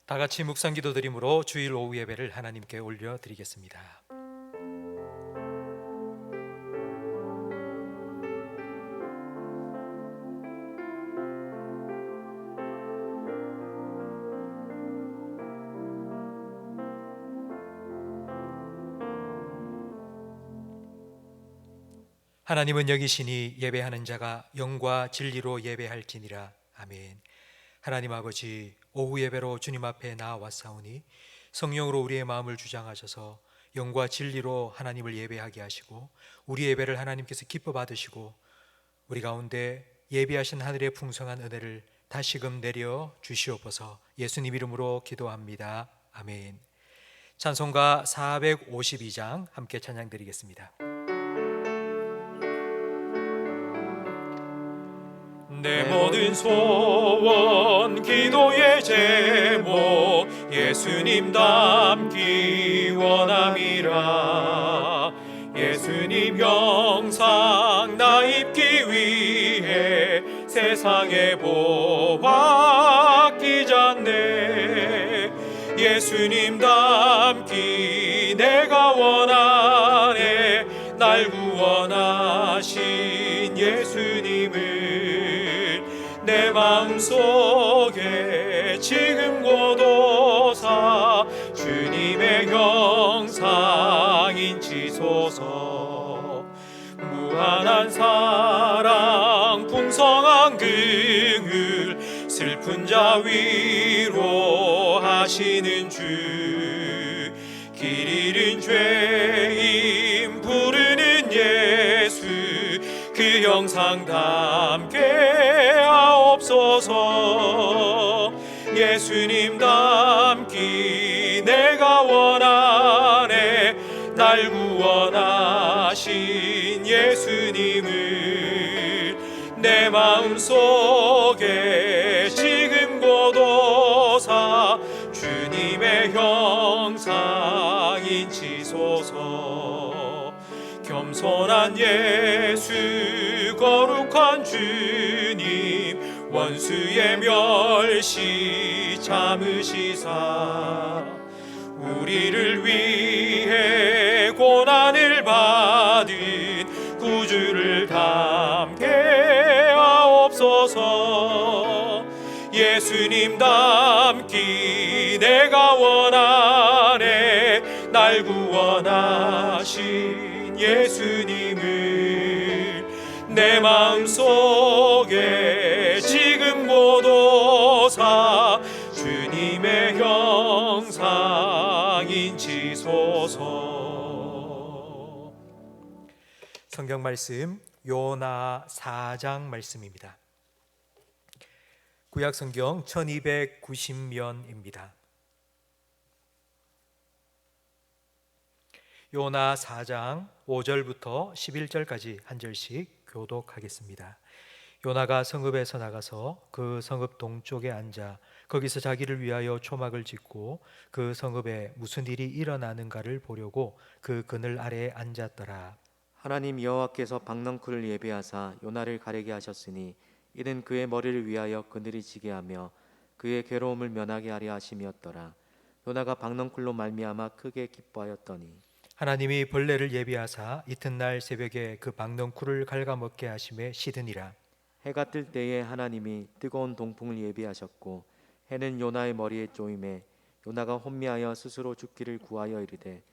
다 같이 묵상 기도드림으로 주일 오후 예배를 하나님께 올려드리겠습니다. 하나님은 여기시니 예배하는 자가 영과 진리로 예배할지니라. 아멘. 하나님 아버지, 오후 예배로 주님 앞에 나아왔사오니 성령으로 우리의 마음을 주장하셔서 영과 진리로 하나님을 예배하게 하시고 우리 예배를 하나님께서 기뻐 받으시고 우리 가운데 예비하신 하늘의 풍성한 은혜를 다시금 내려 주시옵소서. 예수님 이름으로 기도합니다. 아멘. 찬송가 452장 함께 찬양드리겠습니다. 내 모든 소원 기도의 제목 예수님 닮기 원함이라. 예수님 형상 나 입기 위해 세상에 보화 끼잖네. 예수님 닮기 내가 원하네. 날 구원하신 예수님을 내 마음속에 지금 고도사 주님의 형상 인치소서. 무한한 사랑 풍성한 긍휼 슬픈 자 위로하시는 주. 길 잃은 죄인 부르는 예수 그 형상 담게 하옵소서. 예수님 닮기 내가 원하네. 날 구원하신 예수님을 내 마음속에 지금 고도사 주님의 형상 인치소서. 겸손한 예수 거룩한 주님 원수의 멸시 참으시사 우리를 위해 고난을 받은 구주를 담게 하옵소서. 예수님 닮기 내가 원하네. 날 구원하신 예수님을 내 마음속에 지금 고도사 주님의 형상 인치소서. 성경 말씀 요나 4장 말씀입니다. 구약 성경 1290면입니다. 요나 4장 5절부터 11절까지 한 절씩 교독하겠습니다. 요나가 성읍에서 나가서 그 성읍 동쪽에 앉아 거기서 자기를 위하여 초막을 짓고 그 성읍에 무슨 일이 일어나는가를 보려고 그 그늘 아래에 앉았더라. 하나님 여호와께서 박넝쿨을 예비하사 요나를 가리게 하셨으니 이는 그의 머리를 위하여 그늘이 지게 하며 그의 괴로움을 면하게 하려 하심이었더라. 요나가 박넝쿨로 말미암아 크게 기뻐하였더니 하나님이 벌레를 예비하사 이튿날 새벽에 그 박넝쿨을 갉아먹게 하심에 시드니라. 해가 뜰 때에 하나님이 뜨거운 동풍을 예비하셨고 해는 요나의 머리에 쪼임에 요나가 혼미하여 스스로 죽기를 구하여 이르되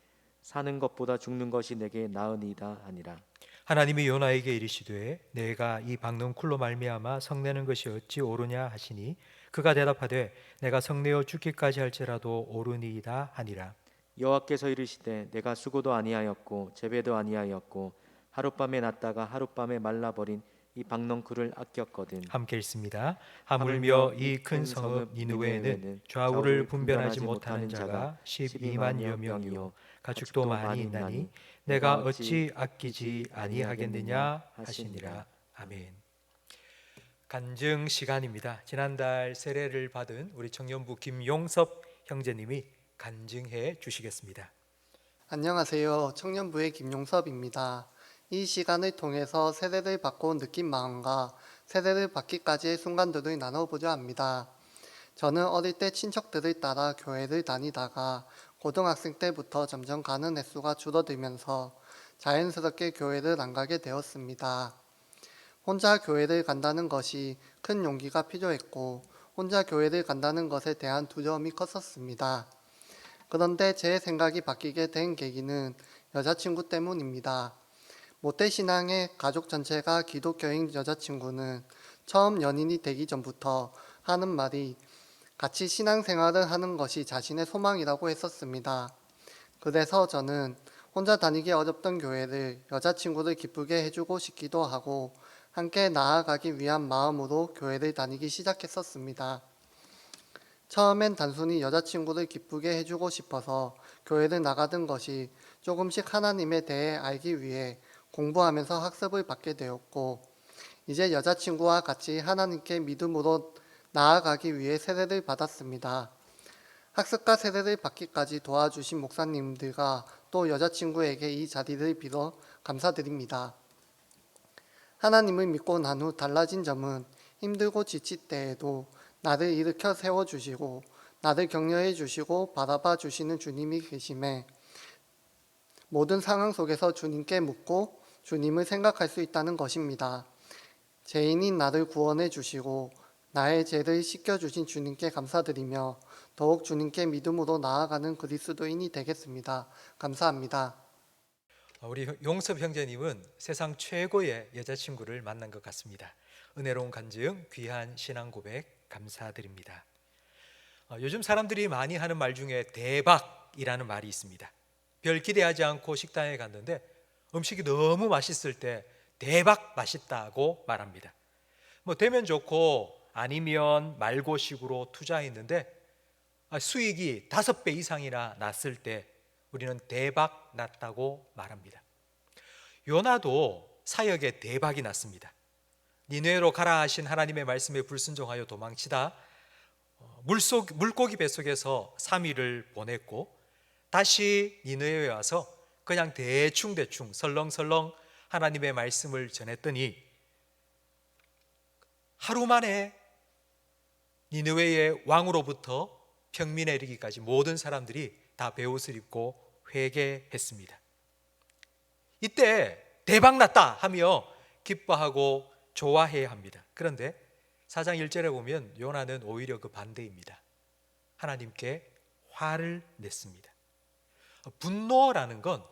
사는 것보다 죽는 것이 내게 나으니이다 하니라. 하나님이 요나에게 이르시되 내가 이 박넝쿨로 말미암아 성내는 것이 어찌 옳으냐 하시니 그가 대답하되 내가 성내어 죽기까지 할지라도 옳으니이다 하니라. 여호와께서 이르시되 내가 수고도 아니하였고 재배도 아니하였고 하룻밤에 났다가 하룻밤에 말라버린 이 박넝쿨을 아꼈거든. 함께 읽습니다. 하물며 이 큰 성읍 니느웨에는 좌우를 분별하지 못하는 자가 12만여 명이요 가축도 많이 있나니 내가 어찌 아끼지 아니하겠느냐 하시니라. 아멘. 간증 시간입니다. 지난달 세례를 받은 우리 청년부 김용섭 형제님이 간증해 주시겠습니다. 안녕하세요. 청년부의 김용섭입니다. 이 시간을 통해서 세례를 받고 느낀 마음과 세례를 받기까지의 순간들을 나눠보려 합니다. 저는 어릴 때 친척들을 따라 교회를 다니다가 고등학생 때부터 점점 가는 횟수가 줄어들면서 자연스럽게 교회를 안 가게 되었습니다. 혼자 교회를 간다는 것이 큰 용기가 필요했고 혼자 교회를 간다는 것에 대한 두려움이 컸었습니다. 그런데 제 생각이 바뀌게 된 계기는 여자친구 때문입니다. 모태신앙의 가족 전체가 기독교인 여자친구는 처음 연인이 되기 전부터 하는 말이 같이 신앙생활을 하는 것이 자신의 소망이라고 했었습니다. 그래서 저는 혼자 다니기 어렵던 교회를 여자친구를 기쁘게 해주고 싶기도 하고 함께 나아가기 위한 마음으로 교회를 다니기 시작했었습니다. 처음엔 단순히 여자친구를 기쁘게 해주고 싶어서 교회를 나가던 것이 조금씩 하나님에 대해 알기 위해 공부하면서 학습을 받게 되었고, 이제 여자친구와 같이 하나님께 믿음으로 나아가기 위해 세례를 받았습니다. 학습과 세례를 받기까지 도와주신 목사님들과 또 여자친구에게 이 자리를 빌어 감사드립니다. 하나님을 믿고 난 후 달라진 점은 힘들고 지칠 때에도 나를 일으켜 세워주시고 나를 격려해 주시고 바라봐 주시는 주님이 계심에 모든 상황 속에서 주님께 묻고 주님을 생각할 수 있다는 것입니다. 죄인인 나를 구원해 주시고 나의 죄를 씻겨주신 주님께 감사드리며 더욱 주님께 믿음으로 나아가는 그리스도인이 되겠습니다. 감사합니다. 우리 용섭 형제님은 세상 최고의 여자친구를 만난 것 같습니다. 은혜로운 간증, 귀한 신앙 고백 감사드립니다. 요즘 사람들이 많이 하는 말 중에 대박이라는 말이 있습니다. 별 기대하지 않고 식당에 갔는데 음식이 너무 맛있을 때 대박 맛있다고 말합니다. 되면 좋고 아니면 말고식으로 투자했는데 수익이 5배 이상이나 났을 때 우리는 대박 났다고 말합니다. 요나도 사역에 대박이 났습니다. 니느웨로 가라 하신 하나님의 말씀에 불순종하여 도망치다 물고기 뱃속에서 3일을 보냈고 다시 니느웨에 와서 그냥 대충 설렁설렁 하나님의 말씀을 전했더니 하루 만에 니느웨의 왕으로부터 평민에 이르기까지 모든 사람들이 다 베옷을 입고 회개했습니다. 이때 대박 났다 하며 기뻐하고 좋아해야 합니다. 그런데 4장 1절에 보면 요나는 오히려 그 반대입니다. 하나님께 화를 냈습니다. 분노라는 건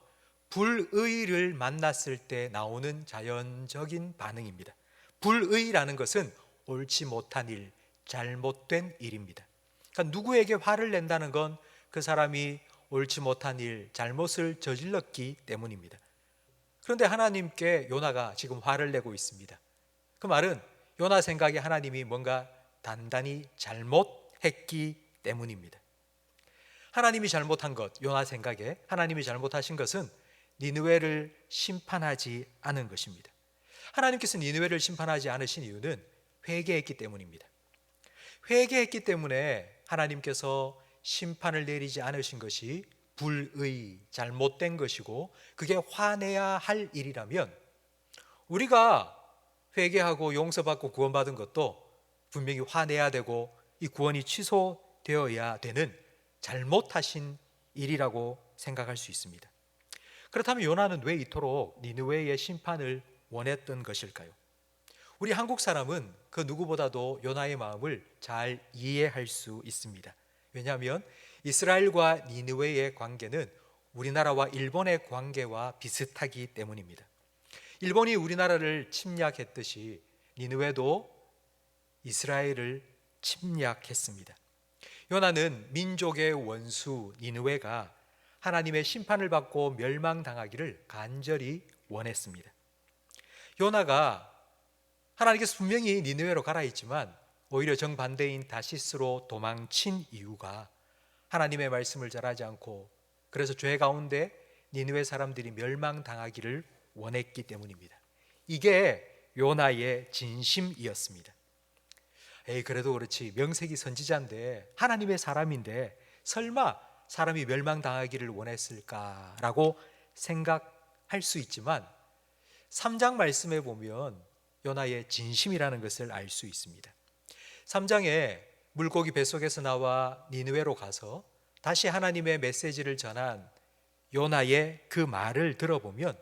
불의를 만났을 때 나오는 자연적인 반응입니다. 불의라는 것은 옳지 못한 일, 잘못된 일입니다. 그러니까 누구에게 화를 낸다는 건 그 사람이 옳지 못한 일, 잘못을 저질렀기 때문입니다. 그런데 하나님께 요나가 지금 화를 내고 있습니다. 그 말은 요나 생각에 하나님이 뭔가 단단히 잘못했기 때문입니다. 하나님이 잘못한 것, 요나 생각에 하나님이 잘못하신 것은 니느웨를 심판하지 않은 것입니다. 하나님께서 니느웨를 심판하지 않으신 이유는 회개했기 때문입니다. 회개했기 때문에 하나님께서 심판을 내리지 않으신 것이 불의, 잘못된 것이고 그게 화내야 할 일이라면 우리가 회개하고 용서받고 구원받은 것도 분명히 화내야 되고 이 구원이 취소되어야 되는 잘못하신 일이라고 생각할 수 있습니다. 그렇다면 요나는 왜 이토록 니느웨의 심판을 원했던 것일까요? 우리 한국 사람은 그 누구보다도 요나의 마음을 잘 이해할 수 있습니다. 왜냐하면 이스라엘과 니느웨의 관계는 우리나라와 일본의 관계와 비슷하기 때문입니다. 일본이 우리나라를 침략했듯이 니느웨도 이스라엘을 침략했습니다. 요나는 민족의 원수 니느웨가 하나님의 심판을 받고 멸망당하기를 간절히 원했습니다. 요나가 하나님께서 분명히 니느웨로 가라 했지만 오히려 정반대인 다시스로 도망친 이유가 하나님의 말씀을 잘하지 않고 그래서 죄 가운데 니느웨 사람들이 멸망당하기를 원했기 때문입니다. 이게 요나의 진심이었습니다. 그래도 그렇지 명색이 선지자인데 하나님의 사람인데 설마 사람이 멸망당하기를 원했을까라고 생각할 수 있지만 3장 말씀에 보면 요나의 진심이라는 것을 알 수 있습니다. 3장에 물고기 뱃속에서 나와 니느웨로 가서 다시 하나님의 메시지를 전한 요나의 그 말을 들어보면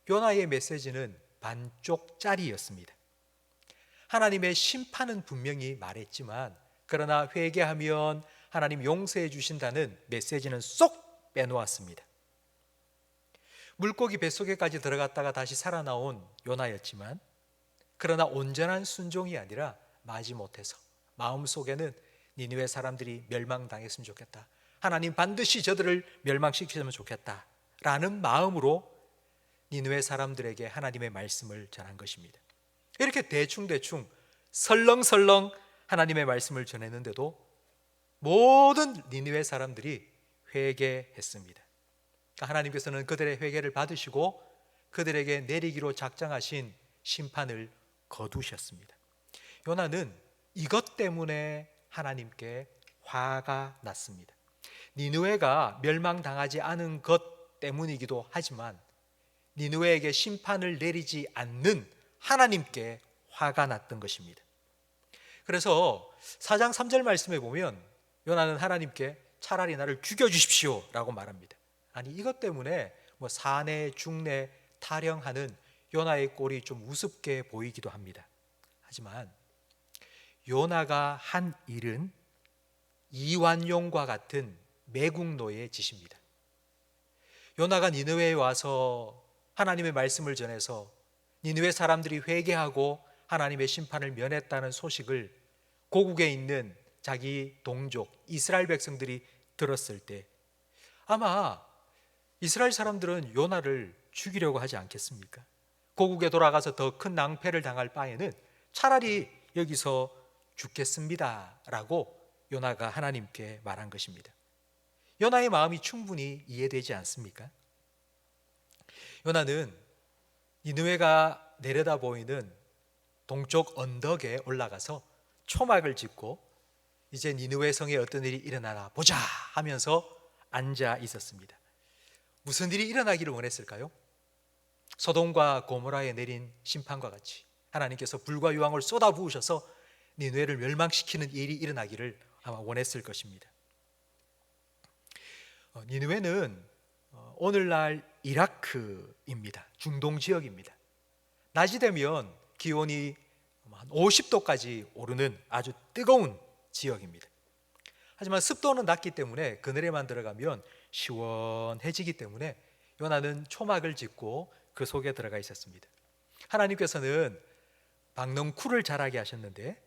요나의 메시지는 반쪽짜리였습니다. 하나님의 심판은 분명히 말했지만 그러나 회개하면 하나님 용서해 주신다는 메시지는 쏙 빼놓았습니다. 물고기 뱃속에까지 들어갔다가 다시 살아나온 요나였지만 그러나 온전한 순종이 아니라 마지못해서 마음속에는 니느웨 사람들이 멸망당했으면 좋겠다, 하나님 반드시 저들을 멸망시키면 좋겠다 라는 마음으로 니느웨 사람들에게 하나님의 말씀을 전한 것입니다. 이렇게 대충대충 설렁설렁 하나님의 말씀을 전했는데도 모든 니느웨 사람들이 회개했습니다. 하나님께서는 그들의 회개를 받으시고 그들에게 내리기로 작정하신 심판을 거두셨습니다. 요나는 이것 때문에 하나님께 화가 났습니다. 니느웨가 멸망당하지 않은 것 때문이기도 하지만 니느웨에게 심판을 내리지 않는 하나님께 화가 났던 것입니다. 그래서 4장 3절 말씀에 보면 요나는 하나님께 차라리 나를 죽여주십시오 라고 말합니다. 아니, 이것 때문에 사내 중내 타령하는 요나의 꼴이 좀 우습게 보이기도 합니다. 하지만 요나가 한 일은 이완용과 같은 매국노의 짓입니다. 요나가 니느웨에 와서 하나님의 말씀을 전해서 니느웨 사람들이 회개하고 하나님의 심판을 면했다는 소식을 고국에 있는 자기 동족 이스라엘 백성들이 들었을 때 아마 이스라엘 사람들은 요나를 죽이려고 하지 않겠습니까? 고국에 돌아가서 더 큰 낭패를 당할 바에는 차라리 여기서 죽겠습니다 라고 요나가 하나님께 말한 것입니다. 요나의 마음이 충분히 이해되지 않습니까? 요나는 니느웨가 내려다 보이는 동쪽 언덕에 올라가서 초막을 짓고 이제 니느웨 성에 어떤 일이 일어나나 보자 하면서 앉아 있었습니다. 무슨 일이 일어나기를 원했을까요? 소돔과 고모라에 내린 심판과 같이 하나님께서 불과 유황을 쏟아부으셔서 니느웨를 멸망시키는 일이 일어나기를 아마 원했을 것입니다. 니느웨는 오늘날 이라크입니다. 중동 지역입니다. 낮이 되면 기온이 한 50도까지 오르는 아주 뜨거운 지역입니다. 하지만 습도는 낮기 때문에 그늘에만 들어가면 시원해지기 때문에 요나는 초막을 짓고 그 속에 들어가 있었습니다. 하나님께서는 박넝쿨을 자라게 하셨는데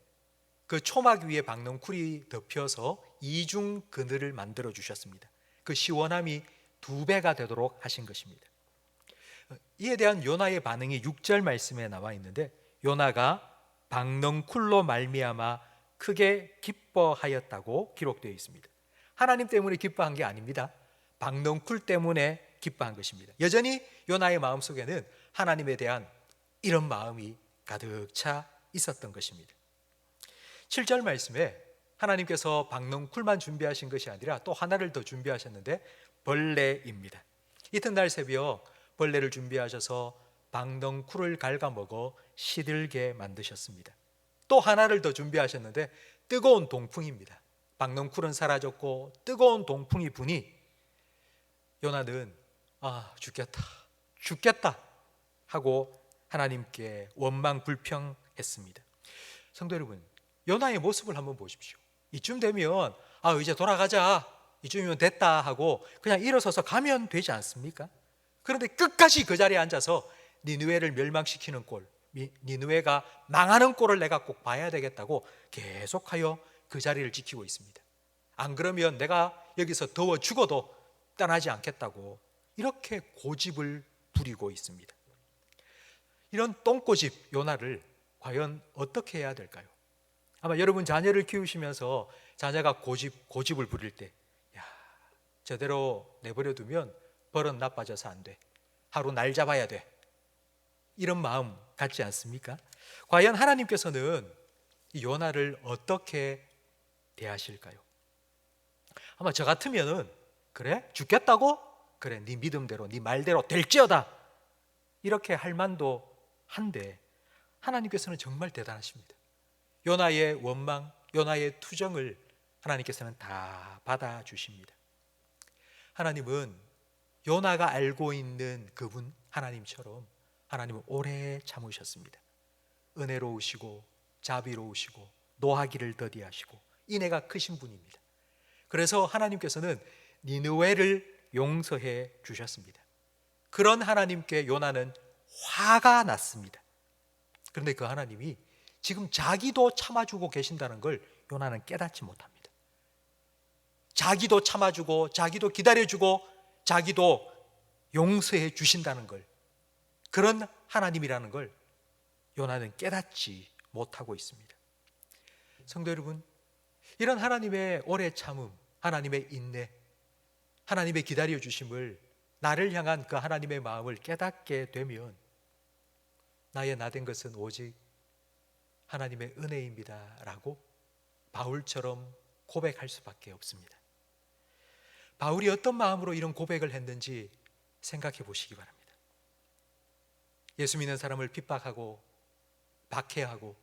그 초막 위에 박넝쿨이 덮여서 이중 그늘을 만들어 주셨습니다. 그 시원함이 2배가 되도록 하신 것입니다. 이에 대한 요나의 반응이 6절 말씀에 나와 있는데 요나가 박넝쿨로 말미암아 크게 기뻐하였다고 기록되어 있습니다. 하나님 때문에 기뻐한 게 아닙니다. 박넝쿨 때문에 기뻐한 것입니다. 여전히 요나의 마음속에는 하나님에 대한 이런 마음이 가득 차 있었던 것입니다. 7절 말씀에 하나님께서 박넝쿨만 준비하신 것이 아니라 또 하나를 더 준비하셨는데 벌레입니다. 이튿날 새벽 벌레를 준비하셔서 박넝쿨을 갉아먹어 시들게 만드셨습니다. 또 하나를 더 준비하셨는데 뜨거운 동풍입니다. 박넝쿨은 사라졌고 뜨거운 동풍이 부니 요나는 죽겠다 하고 하나님께 원망 불평했습니다. 성도 여러분, 요나의 모습을 한번 보십시오. 이쯤 되면 이제 돌아가자, 이쯤이면 됐다 하고 그냥 일어서서 가면 되지 않습니까? 그런데 끝까지 그 자리에 앉아서 니느웨를 멸망시키는 꼴, 니느웨가 망하는 꼴을 내가 꼭 봐야 되겠다고 계속하여 그 자리를 지키고 있습니다. 안 그러면 내가 여기서 더워 죽어도 떠나지 않겠다고 이렇게 고집을 부리고 있습니다. 이런 똥꼬집 요나를 과연 어떻게 해야 될까요? 아마 여러분 자녀를 키우시면서 자녀가 고집을 부릴 때 저대로 내버려 두면 버릇 나빠져서 안 돼, 하루 날 잡아야 돼, 이런 마음 같지 않습니까? 과연 하나님께서는 이 요나를 어떻게 대하실까요? 아마 저 같으면은 그래? 죽겠다고? 그래, 네 믿음대로 네 말대로 될지어다, 이렇게 할 만도 한데 하나님께서는 정말 대단하십니다. 요나의 원망, 요나의 투정을 하나님께서는 다 받아주십니다. 하나님은 요나가 알고 있는 그분 하나님처럼 하나님은 오래 참으셨습니다. 은혜로우시고 자비로우시고 노하기를 더디하시고 인애가 크신 분입니다. 그래서 하나님께서는 니느웨를 용서해 주셨습니다. 그런 하나님께 요나는 화가 났습니다. 그런데 그 하나님이 지금 자기도 참아주고 계신다는 걸 요나는 깨닫지 못합니다. 자기도 참아주고 자기도 기다려주고 자기도 용서해 주신다는 걸, 그런 하나님이라는 걸 요나는 깨닫지 못하고 있습니다. 성도 여러분, 이런 하나님의 오래 참음, 하나님의 인내, 하나님의 기다려 주심을, 나를 향한 그 하나님의 마음을 깨닫게 되면 나의 나된 것은 오직 하나님의 은혜입니다 라고 바울처럼 고백할 수밖에 없습니다. 바울이 어떤 마음으로 이런 고백을 했는지 생각해 보시기 바랍니다. 예수 믿는 사람을 핍박하고 박해하고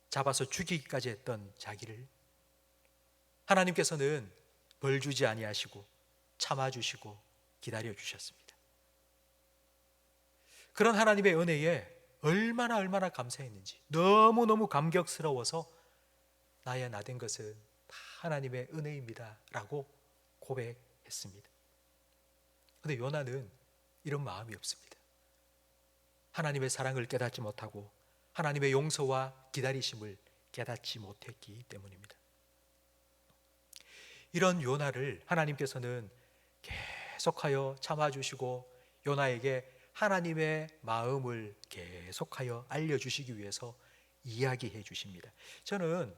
잡아서 죽이기까지 했던 자기를 하나님께서는 벌 주지 아니하시고 참아주시고 기다려주셨습니다. 그런 하나님의 은혜에 얼마나 감사했는지, 너무너무 감격스러워서 나의 나된 것은 다 하나님의 은혜입니다 라고 고백했습니다. 그런데 요나는 이런 마음이 없습니다. 하나님의 사랑을 깨닫지 못하고 하나님의 용서와 기다리심을 깨닫지 못했기 때문입니다. 이런 요나를 하나님께서는 계속하여 참아주시고 요나에게 하나님의 마음을 계속하여 알려주시기 위해서 이야기해 주십니다. 저는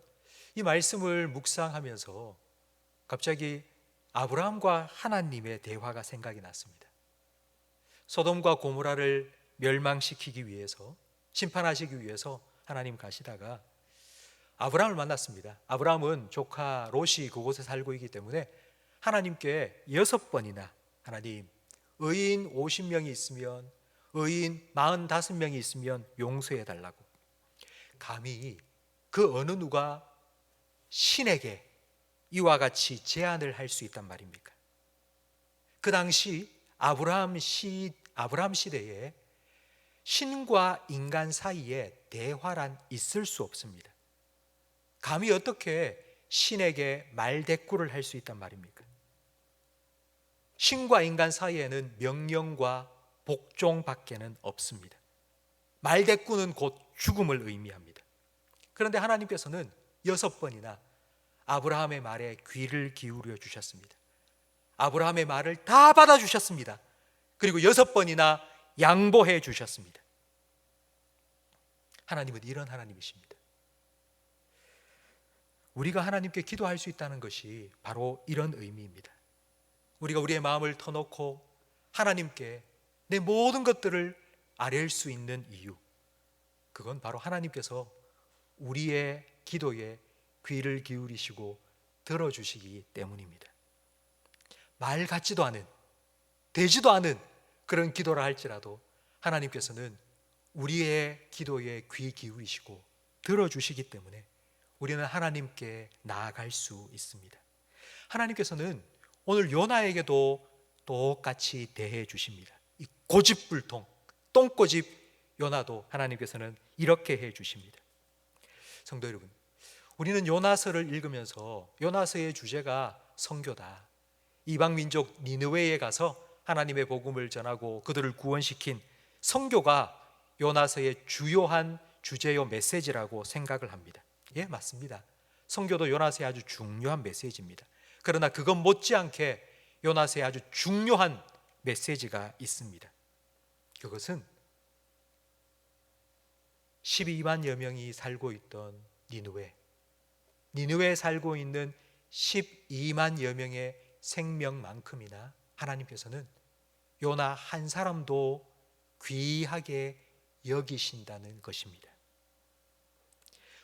이 말씀을 묵상하면서 갑자기 아브라함과 하나님의 대화가 생각이 났습니다. 소돔과 고모라를 멸망시키기 위해서, 심판하시기 위해서 하나님 가시다가 아브라함을 만났습니다. 아브라함은 조카 롯이 그곳에 살고 있기 때문에 하나님께 6번이나 하나님, 의인 50명이 있으면, 의인 45명이 있으면 용서해 달라고. 감히 그 어느 누가 신에게 이와 같이 제안을 할 수 있단 말입니까? 그 당시 아브라함 시대에 신과 인간 사이에 대화란 있을 수 없습니다. 감히 어떻게 신에게 말대꾸를 할 수 있단 말입니까? 신과 인간 사이에는 명령과 복종밖에는 없습니다. 말대꾸는 곧 죽음을 의미합니다. 그런데 하나님께서는 6번이나 아브라함의 말에 귀를 기울여 주셨습니다. 아브라함의 말을 다 받아주셨습니다. 그리고 6번이나 양보해 주셨습니다. 하나님은 이런 하나님이십니다. 우리가 하나님께 기도할 수 있다는 것이 바로 이런 의미입니다. 우리가 우리의 마음을 터놓고 하나님께 내 모든 것들을 아뢰일 수 있는 이유, 그건 바로 하나님께서 우리의 기도에 귀를 기울이시고 들어주시기 때문입니다. 말 같지도 않은, 되지도 않은 그런 기도라 할지라도 하나님께서는 우리의 기도에 귀 기울이시고 들어주시기 때문에 우리는 하나님께 나아갈 수 있습니다. 하나님께서는 오늘 요나에게도 똑같이 대해 주십니다. 이 고집불통, 똥꼬집 요나도 하나님께서는 이렇게 해 주십니다. 성도 여러분, 우리는 요나서를 읽으면서 요나서의 주제가 선교다. 이방 민족 니느웨에 가서 하나님의 복음을 전하고 그들을 구원시킨 선교가 요나서의 주요한 주제요 메시지라고 생각을 합니다. 예, 맞습니다. 선교도 요나서의 아주 중요한 메시지입니다. 그러나 그것 못지않게 요나서의 아주 중요한 메시지가 있습니다. 그것은 12만여 명이 살고 있던 니느웨에 살고 있는 12만여 명의 생명만큼이나 하나님께서는 요나 한 사람도 귀하게 여기신다는 것입니다.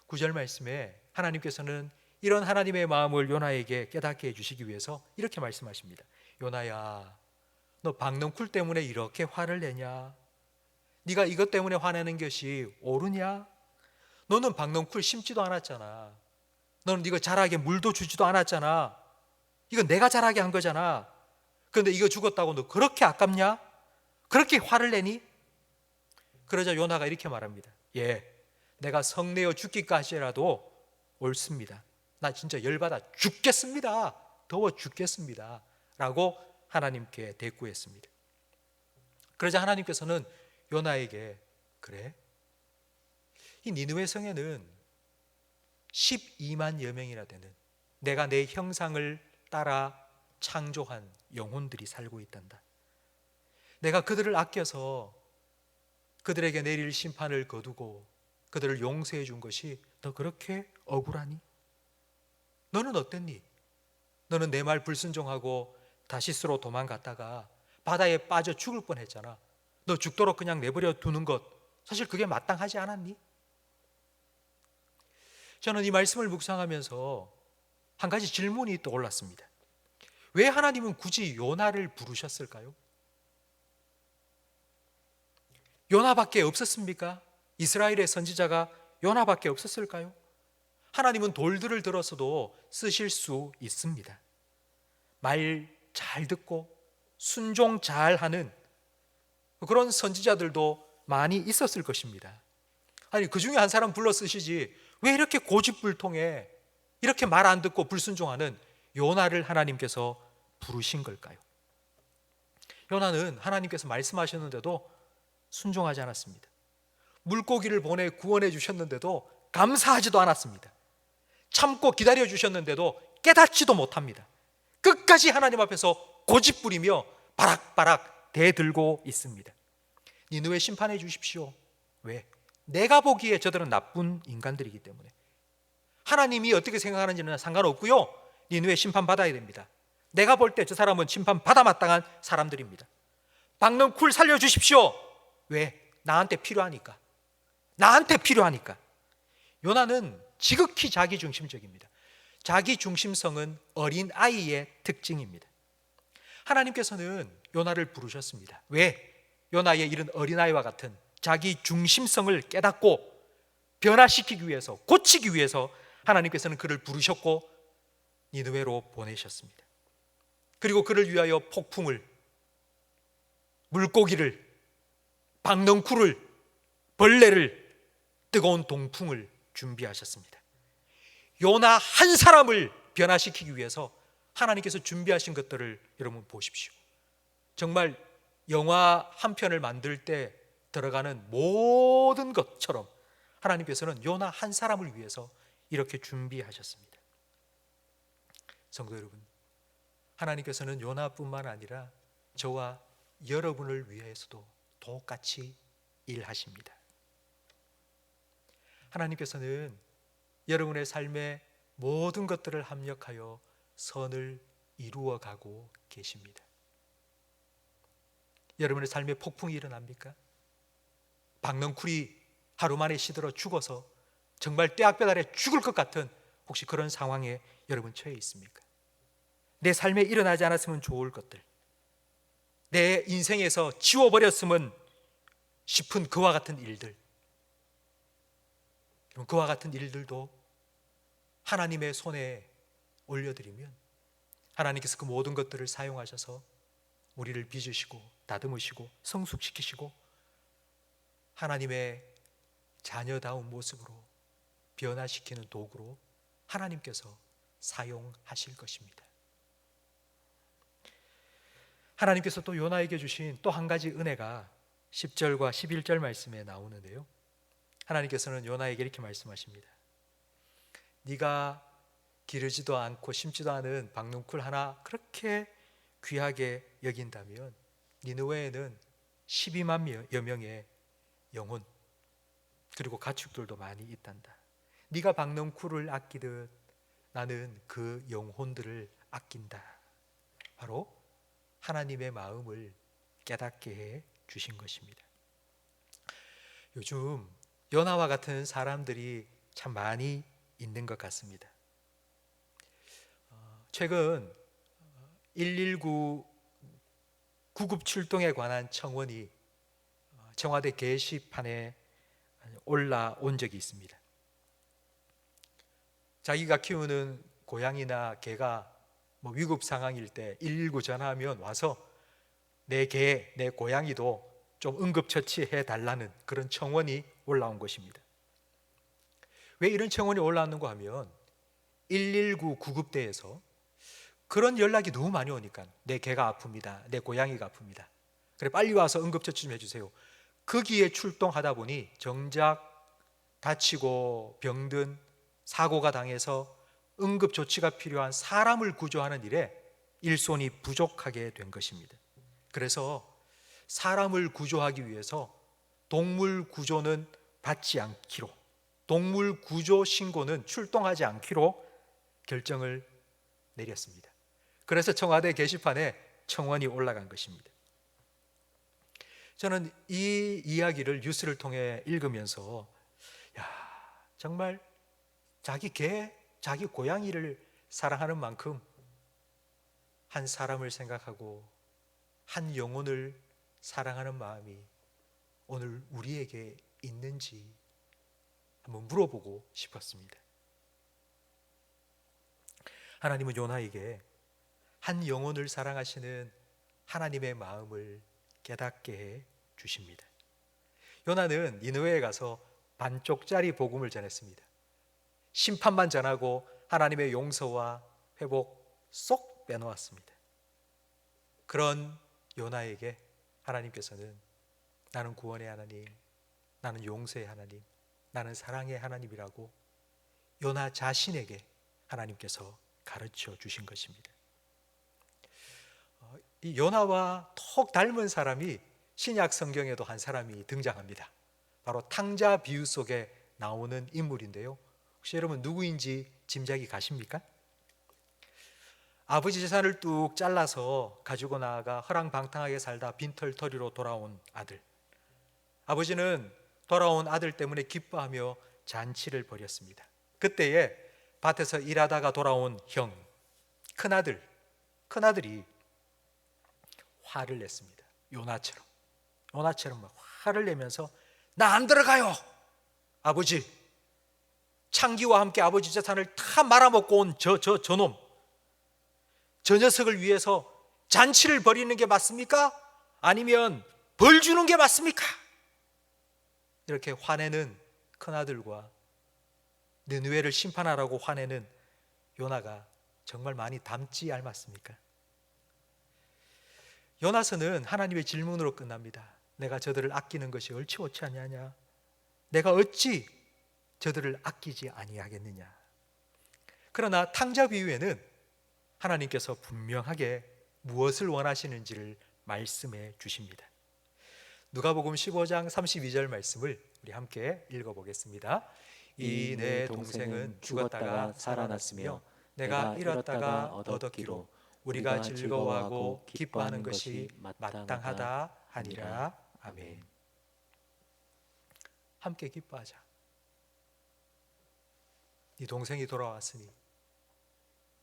9절 말씀에 하나님께서는 이런 하나님의 마음을 요나에게 깨닫게 해주시기 위해서 이렇게 말씀하십니다. 요나야, 너 박넝쿨 때문에 이렇게 화를 내냐? 네가 이것 때문에 화내는 것이 옳으냐? 너는 박넝쿨 심지도 않았잖아. 너는 이거 자라게 물도 주지도 않았잖아. 이거 내가 자라게 한 거잖아. 그런데 이거 죽었다고 너 그렇게 아깝냐? 그렇게 화를 내니? 그러자 요나가 이렇게 말합니다. 예, 내가 성내어 죽기까지라도 옳습니다. 나 진짜 열받아 죽겠습니다. 더워 죽겠습니다. 라고 하나님께 대꾸했습니다. 그러자 하나님께서는 요나에게 그래? 이 니느웨 성에는 12만여 명이나 되는 내가 내 형상을 따라 창조한 영혼들이 살고 있단다. 내가 그들을 아껴서 그들에게 내릴 심판을 거두고 그들을 용서해 준 것이 너 그렇게 억울하니? 너는 어땠니? 너는 내 말 불순종하고 다시스로 도망갔다가 바다에 빠져 죽을 뻔했잖아. 너 죽도록 그냥 내버려 두는 것 사실 그게 마땅하지 않았니? 저는 이 말씀을 묵상하면서 한 가지 질문이 떠올랐습니다. 왜 하나님은 굳이 요나를 부르셨을까요? 요나밖에 없었습니까? 이스라엘의 선지자가 요나밖에 없었을까요? 하나님은 돌들을 들어서도 쓰실 수 있습니다. 말 잘 듣고 순종 잘하는 그런 선지자들도 많이 있었을 것입니다. 아니 그 중에 한 사람 불러 쓰시지 왜 이렇게 고집불통해 이렇게 말 안 듣고 불순종하는 요나를 하나님께서 부르신 걸까요? 요나는 하나님께서 말씀하셨는데도 순종하지 않았습니다. 물고기를 보내 구원해 주셨는데도 감사하지도 않았습니다. 참고 기다려 주셨는데도 깨닫지도 못합니다. 끝까지 하나님 앞에서 고집부리며 바락바락 대들고 있습니다. 니느웨 심판해 주십시오. 왜? 내가 보기에 저들은 나쁜 인간들이기 때문에. 하나님이 어떻게 생각하는지는 상관없고요. 니느웨 심판 받아야 됩니다. 내가 볼 때 저 사람은 심판 받아 마땅한 사람들입니다. 박넝쿨 살려주십시오. 왜? 나한테 필요하니까. 나한테 필요하니까. 요나는 지극히 자기중심적입니다. 자기중심성은 어린아이의 특징입니다. 하나님께서는 요나를 부르셨습니다. 왜? 요나의 이런 어린아이와 같은 자기중심성을 깨닫고 변화시키기 위해서, 고치기 위해서 하나님께서는 그를 부르셨고 니느웨로 보내셨습니다. 그리고 그를 위하여 폭풍을, 물고기를, 박넝쿨을, 벌레를, 뜨거운 동풍을 준비하셨습니다. 요나 한 사람을 변화시키기 위해서 하나님께서 준비하신 것들을 여러분 보십시오. 정말 영화 한 편을 만들 때 들어가는 모든 것처럼 하나님께서는 요나 한 사람을 위해서 이렇게 준비하셨습니다. 성도 여러분, 하나님께서는 요나뿐만 아니라 저와 여러분을 위해서도 똑같이 일하십니다. 하나님께서는 여러분의 삶의 모든 것들을 합력하여 선을 이루어가고 계십니다. 여러분의 삶에 폭풍이 일어납니까? 박넝쿨이 하루 만에 시들어 죽어서 정말 떼학볕 아래 죽을 것 같은 혹시 그런 상황에 여러분 처해 있습니까? 내 삶에 일어나지 않았으면 좋을 것들, 내 인생에서 지워버렸으면 싶은 그와 같은 일들, 그와 같은 일들도 하나님의 손에 올려드리면 하나님께서 그 모든 것들을 사용하셔서 우리를 빚으시고 다듬으시고 성숙시키시고 하나님의 자녀다운 모습으로 변화시키는 도구로 하나님께서 사용하실 것입니다. 하나님께서 또 요나에게 주신 또 한 가지 은혜가 10절과 11절 말씀에 나오는데요, 하나님께서는 요나에게 이렇게 말씀하십니다. 네가 기르지도 않고 심지도 않은 박넝쿨 하나 그렇게 귀하게 여긴다면 니느웨에는 12만여 명의 영혼 그리고 가축들도 많이 있단다. 네가 박넝쿨을 아끼듯 나는 그 영혼들을 아낀다. 바로 하나님의 마음을 깨닫게 해 주신 것입니다. 요즘 요나와 같은 사람들이 참 많이 있는 것 같습니다. 최근 119 구급 출동에 관한 청원이 청와대 게시판에 올라온 적이 있습니다. 자기가 키우는 고양이나 개가 뭐 위급 상황일 때 119 전화하면 와서 내 개, 내 고양이도 좀 응급처치해 달라는 그런 청원이 올라온 것입니다. 왜 이런 청원이 올라왔는가 하면 119 구급대에서 그런 연락이 너무 많이 오니까 내 개가 아픕니다, 내 고양이가 아픕니다, 그래 빨리 와서 응급처치 좀 해주세요. 거기에 출동하다 보니 정작 다치고 병든 사고가 당해서 응급조치가 필요한 사람을 구조하는 일에 일손이 부족하게 된 것입니다. 그래서 사람을 구조하기 위해서 동물 구조는 받지 않기로, 동물 구조 신고는 출동하지 않기로 결정을 내렸습니다. 그래서 청와대 게시판에 청원이 올라간 것입니다. 저는 이 이야기를 뉴스를 통해 읽으면서 정말 자기 개, 자기 고양이를 사랑하는 만큼 한 사람을 생각하고 한 영혼을 사랑하는 마음이 오늘 우리에게 있는지 한번 물어보고 싶었습니다. 하나님은 요나에게 한 영혼을 사랑하시는 하나님의 마음을 깨닫게 해 주십니다. 요나는 니느웨에 가서 반쪽짜리 복음을 전했습니다. 심판만 전하고 하나님의 용서와 회복 쏙 빼놓았습니다. 그런 요나에게 하나님께서는 나는 구원의 하나님, 나는 용서의 하나님, 나는 사랑의 하나님이라고 요나 자신에게 하나님께서 가르쳐 주신 것입니다. 이 요나와 톡 닮은 사람이 신약 성경에도 한 사람이 등장합니다. 바로 탕자 비유 속에 나오는 인물인데요, 혹시 여러분 누구인지 짐작이 가십니까? 아버지 재산을 뚝 잘라서 가지고 나아가 허랑방탕하게 살다 빈털터리로 돌아온 아들. 아버지는 돌아온 아들 때문에 기뻐하며 잔치를 벌였습니다. 그때에 밭에서 일하다가 돌아온 형, 큰아들이 화를 냈습니다. 요나처럼 막 화를 내면서 나 안 들어가요. 아버지, 창기와 함께 아버지 재산을 다 말아먹고 온 저놈, 저 녀석을 위해서 잔치를 벌이는 게 맞습니까? 아니면 벌 주는 게 맞습니까? 이렇게 화내는 큰아들과 느느웨를 심판하라고 화내는 요나가 정말 많이 닮지 않았습니까? 요나서는 하나님의 질문으로 끝납니다. 내가 저들을 아끼는 것이 옳지 옳지 아니하냐? 내가 어찌 저들을 아끼지 아니하겠느냐? 그러나 탕자 비유에는 하나님께서 분명하게 무엇을 원하시는지를 말씀해 주십니다. 누가복음 15장 32절 말씀을 우리 함께 읽어보겠습니다. 이 내 동생은 죽었다가 살아났으며 내가 잃었다가 얻었기로 우리가 즐거워하고 기뻐하는 것이 마땅하다 하니라. 아멘. 함께 기뻐하자. 네 동생이 돌아왔으니,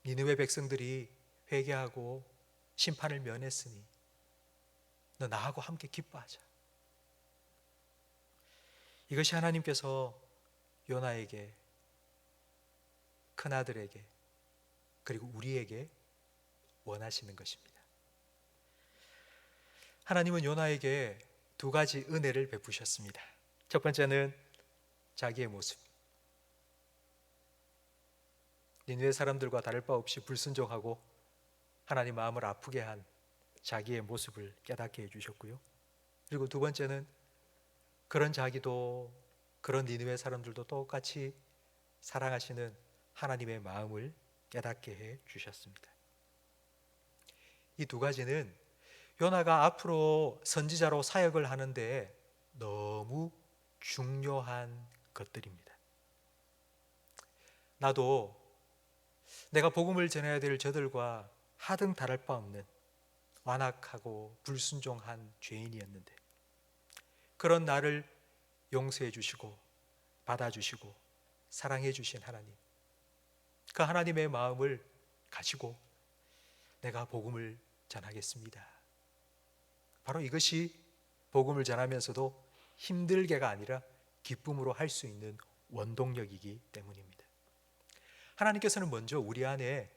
니느웨 백성들이 회개하고 심판을 면했으니 너 나하고 함께 기뻐하자. 이것이 하나님께서 요나에게, 큰아들에게, 그리고 우리에게 원하시는 것입니다. 하나님은 요나에게 두 가지 은혜를 베푸셨습니다. 첫 번째는 자기의 모습. 니느웨 사람들과 다를 바 없이 불순종하고 하나님 마음을 아프게 한 자기의 모습을 깨닫게 해주셨고요. 그리고 두 번째는 그런 자기도, 그런 니느웨 사람들도 똑같이 사랑하시는 하나님의 마음을 깨닫게 해 주셨습니다. 이 두 가지는 요나가 앞으로 선지자로 사역을 하는데 너무 중요한 것들입니다. 나도 내가 복음을 전해야 될 저들과 하등 다를 바 없는 완악하고 불순종한 죄인이었는데, 그런 나를 용서해 주시고 받아주시고 사랑해 주신 하나님, 그 하나님의 마음을 가지고 내가 복음을 전하겠습니다. 바로 이것이 복음을 전하면서도 힘들게가 아니라 기쁨으로 할 수 있는 원동력이기 때문입니다. 하나님께서는 먼저 우리 안에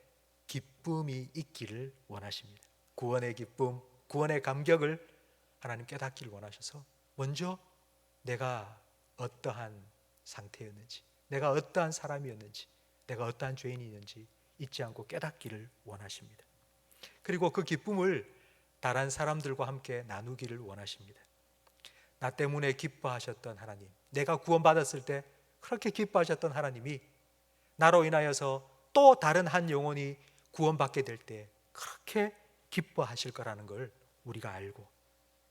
기쁨이 있기를 원하십니다. 구원의 기쁨, 구원의 감격을 하나님 깨닫기를 원하셔서 먼저 내가 어떠한 상태였는지, 내가 어떠한 사람이었는지, 내가 어떠한 죄인이었는지 잊지 않고 깨닫기를 원하십니다. 그리고 그 기쁨을 다른 사람들과 함께 나누기를 원하십니다. 나 때문에 기뻐하셨던 하나님, 내가 구원받았을 때 그렇게 기뻐하셨던 하나님이 나로 인하여서 또 다른 한 영혼이 구원받게 될 때 그렇게 기뻐하실 거라는 걸 우리가 알고,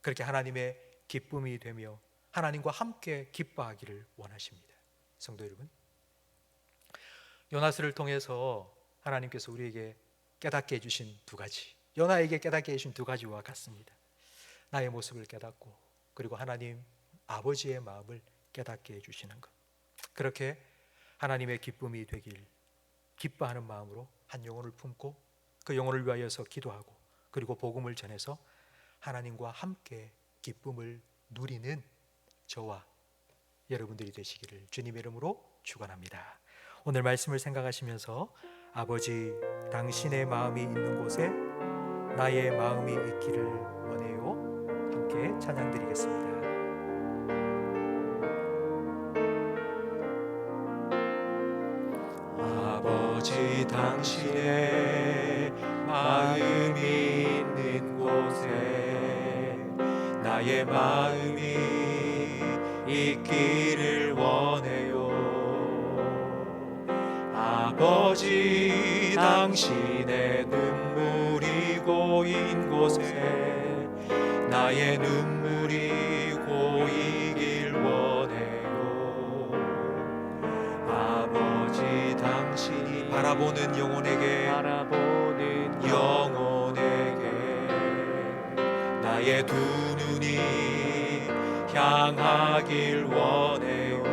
그렇게 하나님의 기쁨이 되며 하나님과 함께 기뻐하기를 원하십니다. 성도 여러분, 요나스를 통해서 하나님께서 우리에게 깨닫게 해주신 두 가지, 요나에게 깨닫게 해주신 두 가지와 같습니다. 나의 모습을 깨닫고, 그리고 하나님 아버지의 마음을 깨닫게 해주시는 것. 그렇게 하나님의 기쁨이 되길 기뻐하는 마음으로 한 영혼을 품고 그 영혼을 위하여서 기도하고, 그리고 복음을 전해서 하나님과 함께 기쁨을 누리는 저와 여러분들이 되시기를 주님의 이름으로 축원합니다. 오늘 말씀을 생각하시면서 아버지, 당신의 마음이 있는 곳에 나의 마음이 있기를 원해요. 함께 찬양 드리겠습니다. 아버지, 당신의 마음이 있는 곳에 나의 마음이 있기를 원해요. 아버지, 당신의 눈물이 고인 곳에 나의 눈물이 고이길 원해요. 아버지, 당신이 바라보는 영혼에게 나의 두 눈이 향하길 원해요.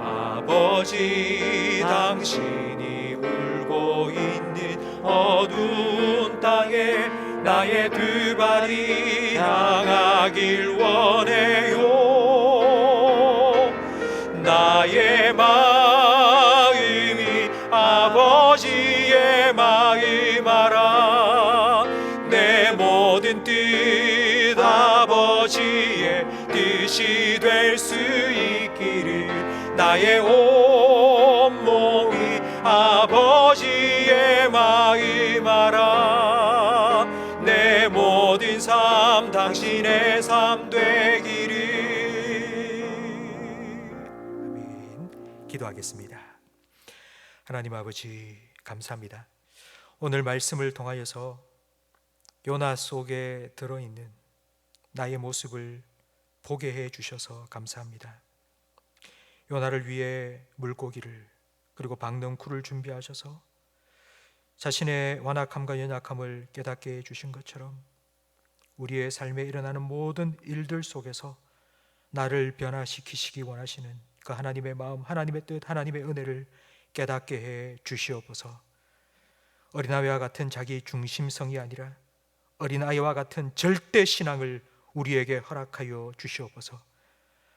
아버지, 당신이 울고 있는 어두운 땅에 나의 두 발이 향하길 원해요. 나의 마음이 아버지의 마음 알아. 내 모든 뜻 아버지의 뜻이 될 수 있기를 나의 온몸이 아버지의 마음 알아. 내 모든 삶 당신의 삶 되기를. 아멘. 기도하겠습니다. 하나님 아버지, 감사합니다. 오늘 말씀을 통하여서 요나 속에 들어있는 나의 모습을 보게 해 주셔서 감사합니다. 요나를 위해 물고기를, 그리고 박넝쿨을 준비하셔서 자신의 완악함과 연약함을 깨닫게 해 주신 것처럼 우리의 삶에 일어나는 모든 일들 속에서 나를 변화시키시기 원하시는 그 하나님의 마음, 하나님의 뜻, 하나님의 은혜를 깨닫게 해 주시옵소서. 어린아이와 같은 자기 중심성이 아니라 어린아이와 같은 절대 신앙을 우리에게 허락하여 주시옵소서.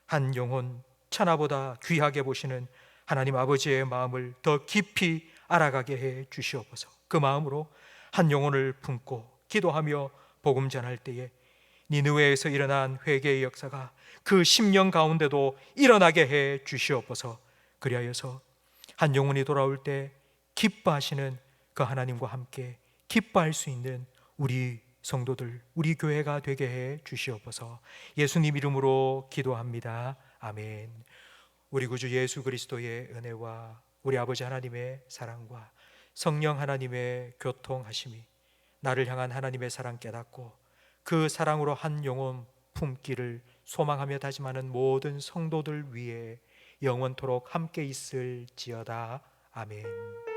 한 영혼 천하보다 귀하게 보시는 하나님 아버지의 마음을 더 깊이 알아가게 해 주시옵소서. 그 마음으로 한 영혼을 품고 기도하며 복음 전할 때에 니느웨에서 일어난 회개의 역사가 그 10년 가운데도 일어나게 해 주시옵소서. 그리하여서 한 영혼이 돌아올 때 기뻐하시는 그 하나님과 함께 기뻐할 수 있는 우리 성도들, 우리 교회가 되게 해 주시옵소서. 예수님 이름으로 기도합니다. 아멘. 우리 구주 예수 그리스도의 은혜와 우리 아버지 하나님의 사랑과 성령 하나님의 교통하심이 나를 향한 하나님의 사랑 깨닫고 그 사랑으로 한 영혼 품기를 소망하며 다짐하는 모든 성도들 위에 영원토록 함께 있을지어다. 아멘.